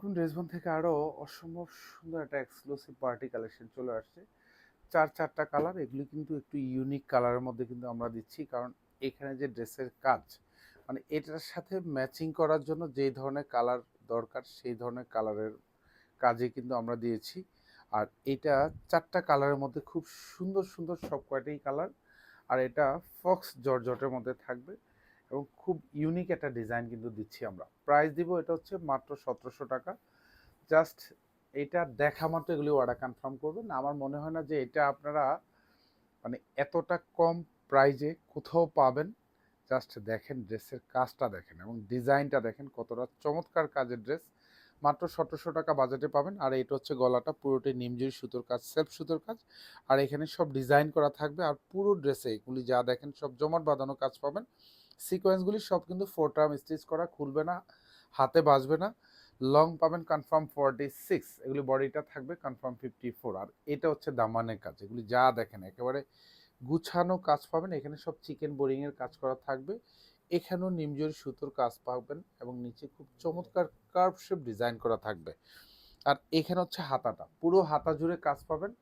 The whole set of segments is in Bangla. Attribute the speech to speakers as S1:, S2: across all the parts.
S1: এখন রেজবন থেকে আরো অসম্ভব সুন্দর একটা এক্সক্লুসিভ পার্টি কালেকশন চলে আসছে। চারটা কালার, এগুলি কিন্তু একটু ইউনিক কালারের মধ্যে কিন্তু আমরা দিচ্ছি, কারণ এখানে যে ড্রেসের কাজ, মানে এটার সাথে ম্যাচিং করার জন্য যেই ধরনের কালার দরকার সেই ধরনের কালারের কাজে কিন্তু আমরা দিয়েছি। আর এটা চারটা কালারের মধ্যে খুব সুন্দর সুন্দর সব কয়টাই কালার। আর এটা ফক্স জর্জটের মধ্যে থাকবে এবং খুব ইউনিক একটা ডিজাইন কিন্তু দিচ্ছি আমরা। প্রাইস দিব এটা হচ্ছে মাত্র 1700 টাকা। জাস্ট এটা দেখা মাত্র এগুলি অর্ডার কনফার্ম করবেন। আমার মনে হয় না যে এটা আপনারা মানে এতটা কম প্রাইজে কোথাও পাবেন। জাস্ট দেখেন ড্রেসের কাজটা দেখেন এবং ডিজাইনটা দেখেন কতটা চমৎকার কাজের ড্রেস। মাত্র 1700 টাকা বাজেটে পাবেন। আর এটা হচ্ছে গলাটা পুরোটাই নিমজুরি সুতোর কাজ, সেলফ সুতোর কাজ। আর এখানে সব ডিজাইন করা থাকবে। আর পুরো ড্রেসে এগুলি যা দেখেন সব জমাট বাঁধানো কাজ পাবেন। সিকোয়েন্সগুলি সব কিন্তু 4 টার্ম স্টিচ করা, খুলবে না, হাতে বাজবে না। লং পাবেন কনফার্ম 46, এগুলি বডিটা থাকবে কনফার্ম 54। আর এটা হচ্ছে দামানের কাজ, এগুলি যা দেখেন একেবারে গুছানো কাজ পাবেন। এখানে সব চিকেন বোরিংয়ের কাজ করা থাকবে। এখানেও নিমজরি সুতোর কাজ পাবেন এবং নিচে খুব চমৎকার কার্ভ শেপ ডিজাইন করা থাকবে। আর এখানে হচ্ছে হাতাটা, পুরো হাতা জুড়ে কাজ পাবেন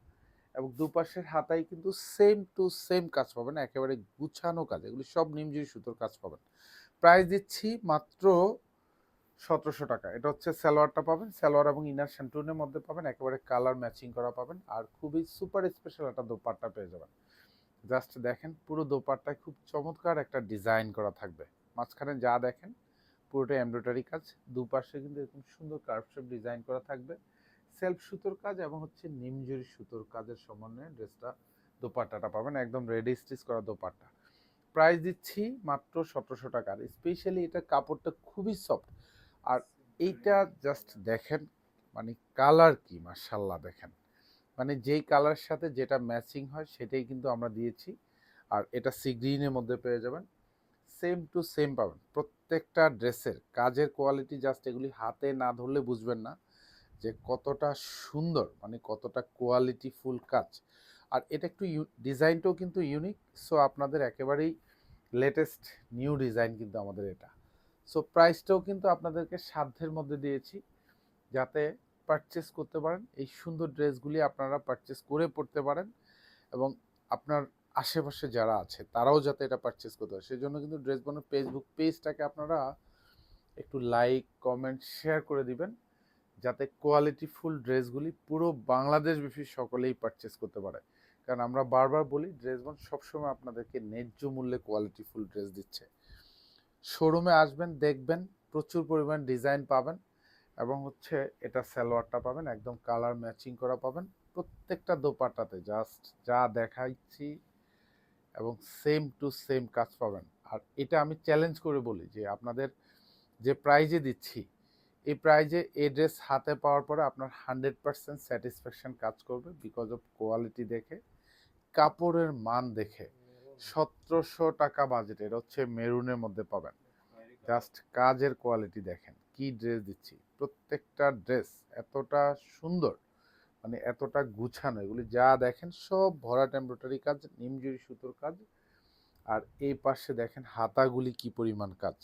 S1: এবং দুপাশের হাতায় কিন্তু সেম টু সেম কাজ পাবেন, একেবারে গুছানো কাজ। এগুলি সব নিমজরি সুতোর কাজ পাবেন। প্রাইস দিচ্ছি মাত্র 1700 টাকা। এটা হচ্ছে সালোয়ারটা পাবেন, সালোয়ার এবং ইনার শ্যান্টুনের মধ্যে পাবেন, একেবারে কালার ম্যাচিং করা পাবেন। আর খুবই সুপার স্পেশাল একটা দোপাট্টা পেয়ে যাবেন। জাস্ট দেখেন পুরো দোপাট্টায় খুব চমৎকার একটা ডিজাইন করা থাকবে। মাঝখানে যা দেখেন পুরোটা এমব্রয়ডারি কাজ, দুপাশে কিন্তু এরকম সুন্দর কার্ভ শেপ ডিজাইন করা থাকবে। সেলফ সুতোর কাজ এবং হচ্ছে নিমজুরি সুতোর কাজের সমন্বয়ে ড্রেসটা দোপাট্টাটা পাবেন, একদম রেডি স্টিচ করা দোপাট্টা। প্রাইস দিচ্ছি মাত্র 1700 টাকা। আর স্পেশালি এটা কাপড়টা খুবই সফট। আর এইটা জাস্ট দেখেন, মানে কালার কি মাশাল্লাহ দেখেন, মানে যেই কালারের সাথে যেটা ম্যাচিং হয় সেটাই কিন্তু আমরা দিয়েছি। আর এটা সি গ্রিনের মধ্যে পেয়ে যাবেন, সেম টু সেম পাবেন। প্রত্যেকটা ড্রেসের কাজের কোয়ালিটি জাস্ট এগুলি হাতে না ধরলে বুঝবেন না যে কতটা সুন্দর, মানে কতটা কোয়ালিটি ফুল কাজ। আর এটা একটু ডিজাইনটাও কিন্তু ইউনিক। সো আপনাদের একেবারেই লেটেস্ট নিউ ডিজাইন কিন্তু আমাদের এটা। সো প্রাইসটাও কিন্তু আপনাদেরকে সাধ্যের মধ্যে দিয়েছি, যাতে পারচেস করতে পারেন। এই সুন্দর ড্রেসগুলি আপনারা পারচেস করে পড়তে পারেন এবং আপনার আশেপাশে যারা আছে তারাও যাতে এটা পারচেস করতে পারে, সেই জন্য কিন্তু ড্রেস বোনের ফেসবুক পেজটাকে আপনারা একটু লাইক কমেন্ট শেয়ার করে দিবেন, যাতে কোয়ালিটিফুল ড্রেসগুলি পুরো বাংলাদেশ ব্যাপী সকলেই পারচেস করতে পারে। কারণ আমরা বারবার বলি ড্রেস বোন সবসময় আপনাদেরকে ন্যায্য মূল্যে কোয়ালিটিফুল ড্রেস দিচ্ছে। শোরুমে আসবেন, দেখবেন প্রচুর পরিমাণ ডিজাইন পাবেন এবং হচ্ছে এটা সালোয়ারটা পাবেন একদম কালার ম্যাচিং করা পাবেন। প্রত্যেকটা দোপাট্টাতে জাস্ট যা দেখাচ্ছি এবং সেম টু সেম কাজ পাবেন। আর এটা আমি চ্যালেঞ্জ করে বলি যে আপনাদের যে প্রাইজে দিচ্ছি, এই প্রাইজে এই ড্রেস হাতে পাওয়ার পরে আপনার 100% স্যাটিসফ্যাকশন কাজ করবে, বিকজ অফ কোয়ালিটি দেখে, কাপড়ের মান দেখে। 1700 টাকা বাজেট, এটা হচ্ছে মেরুনের মধ্যে পাবেন। জাস্ট কাজের কোয়ালিটি দেখেন, কি ড্রেস দিচ্ছি। প্রত্যেকটা ড্রেস এতটা সুন্দর, মানে এতটা গুছানো, এগুলি যা দেখেন সব ভরাট এমব্রয়ডারি কাজ, নিমজুরি সুতোর কাজ। আর এই পাশে দেখেন হাতাগুলি কি পরিমাণ কাজ,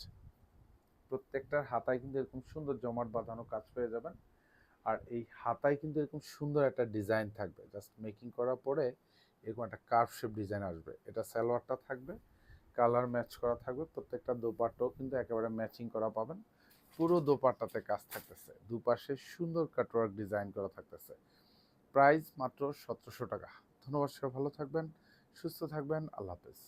S1: প্রত্যেকটার হাতায় কিন্তু এরকম সুন্দর জমাট বাঁধানো কাজ পেয়ে যাবেন। আর এই হাতায় কিন্তু এরকম সুন্দর একটা ডিজাইন থাকবে, জাস্ট মেকিং করার পরে এরকম একটা কার্ভ শেপ ডিজাইন আসবে। এটা সালোয়ারটা থাকবে, কালার ম্যাচ করা থাকবে। প্রত্যেকটা দোপাট্টাও কিন্তু একেবারে ম্যাচিং করা পাবেন। পুরো দোপাট্টাতে কাজ থাকতেছে, দুপাশে সুন্দর কাটওয়ার্ক ডিজাইন করা থাকতেছে। প্রাইস মাত্র 1700 টাকা। ধন্যবাদ, সবাই ভালো থাকবেন, সুস্থ থাকবেন, আল্লাহ হাফেজ।